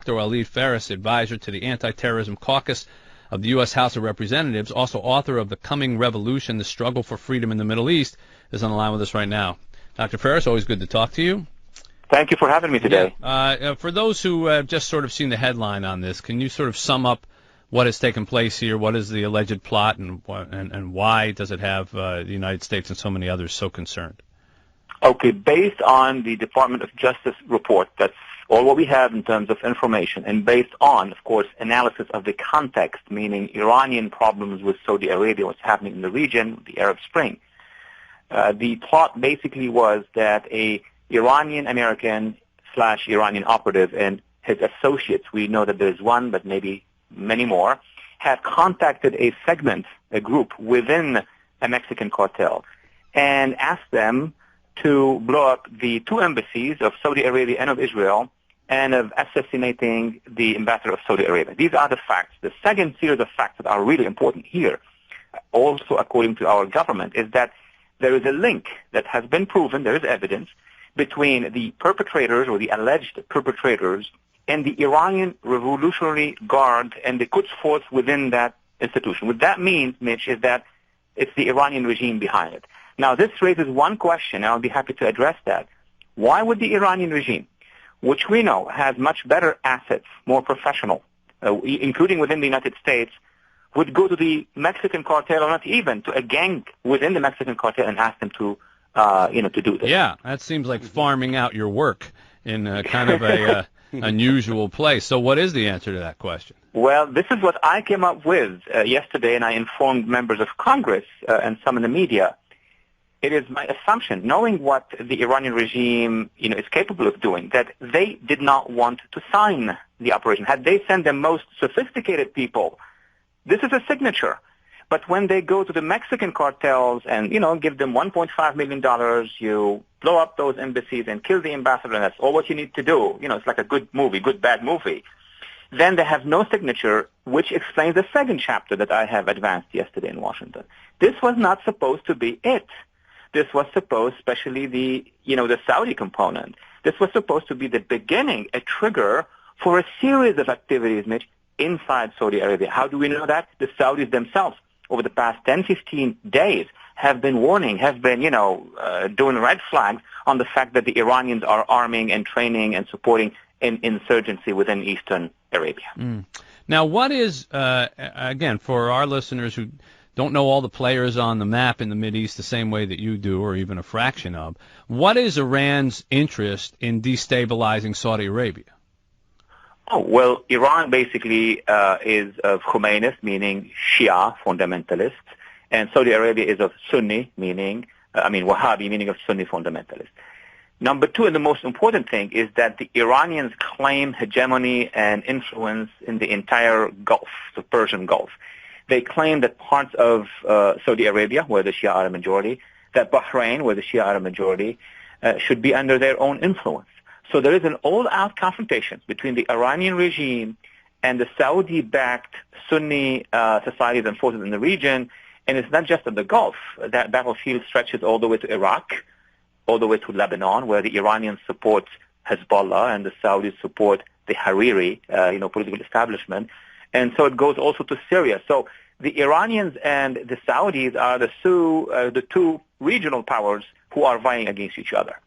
Dr. Walid Phares, advisor to the Anti-Terrorism Caucus of the U.S. House of Representatives, also author of The Coming Revolution, The Struggle for Freedom in the Middle East, is on the line with us right now. Dr. Phares, always good to talk to you. Thank you for having me today. Yeah. For those who have just sort of seen the headline on this, can you sort of sum up what has taken place here? What is the alleged plot, and why does it have the United States and so many others so concerned? Okay, based on the Department of Justice report, that's all what we have in terms of information, and based on, of course, analysis of the context, meaning Iranian problems with Saudi Arabia, what's happening in the region, the Arab Spring. The plot basically was that a Iranian-American/Iranian operative and his associates, we know that there's one, but maybe many more, had contacted a group within a Mexican cartel, and asked them to blow up the two embassies of Saudi Arabia and of Israel, and of assassinating the ambassador of Saudi Arabia. These are the facts. The second series of facts that are really important here, also according to our government, is that there is a link that has been proven, there is evidence, between the perpetrators or the alleged perpetrators and the Iranian Revolutionary Guard and the Quds Force within that institution. What that means, Mitch, is that it's the Iranian regime behind it. Now, this raises one question, and I'll be happy to address that. Why would the Iranian regime, which we know has much better assets, more professional, including within the United States, would go to the Mexican cartel, or not even to a gang within the Mexican cartel, and ask them to do this? Yeah, that seems like farming out your work in kind of a unusual place. So what is the answer to that question? Well, this is what I came up with yesterday, and I informed members of Congress and some in the media. It is my assumption, knowing what the Iranian regime is capable of doing, that they did not want to sign the operation. Had they sent the most sophisticated people, this is a signature. But when they go to the Mexican cartels and, give them $1.5 million, you blow up those embassies and kill the ambassador, and that's all what you need to do. It's like a good bad movie. Then they have no signature, which explains the second chapter that I have advanced yesterday in Washington. This was not supposed to be it. This was supposed, especially the Saudi component, this was supposed to be the beginning, a trigger for a series of activities, Mitch, inside Saudi Arabia. How do we know that? The Saudis themselves, over the past 10, 15 days, have been warning, doing red flags on the fact that the Iranians are arming and training and supporting an insurgency within Eastern Arabia. Now, what is, again, for our listeners who don't know all the players on the map in the Mideast the same way that you do, or even a fraction of, what is Iran's interest in destabilizing Saudi Arabia? Oh, well, Iran basically is of Khomeinist, meaning Shia fundamentalists, and Saudi Arabia is of Sunni, Wahhabi, meaning of Sunni fundamentalists. Number two, and the most important thing, is that the Iranians claim hegemony and influence in the entire Gulf, the Persian Gulf. They claim that parts of Saudi Arabia, where the Shia are a majority, that Bahrain, where the Shia are a majority, should be under their own influence. So there is an all-out confrontation between the Iranian regime and the Saudi-backed Sunni societies and forces in the region, and it's not just in the Gulf. That battlefield stretches all the way to Iraq, all the way to Lebanon, where the Iranians support Hezbollah and the Saudis support the Hariri, political establishment. And so it goes also to Syria. So the Iranians and the Saudis are the two regional powers who are vying against each other.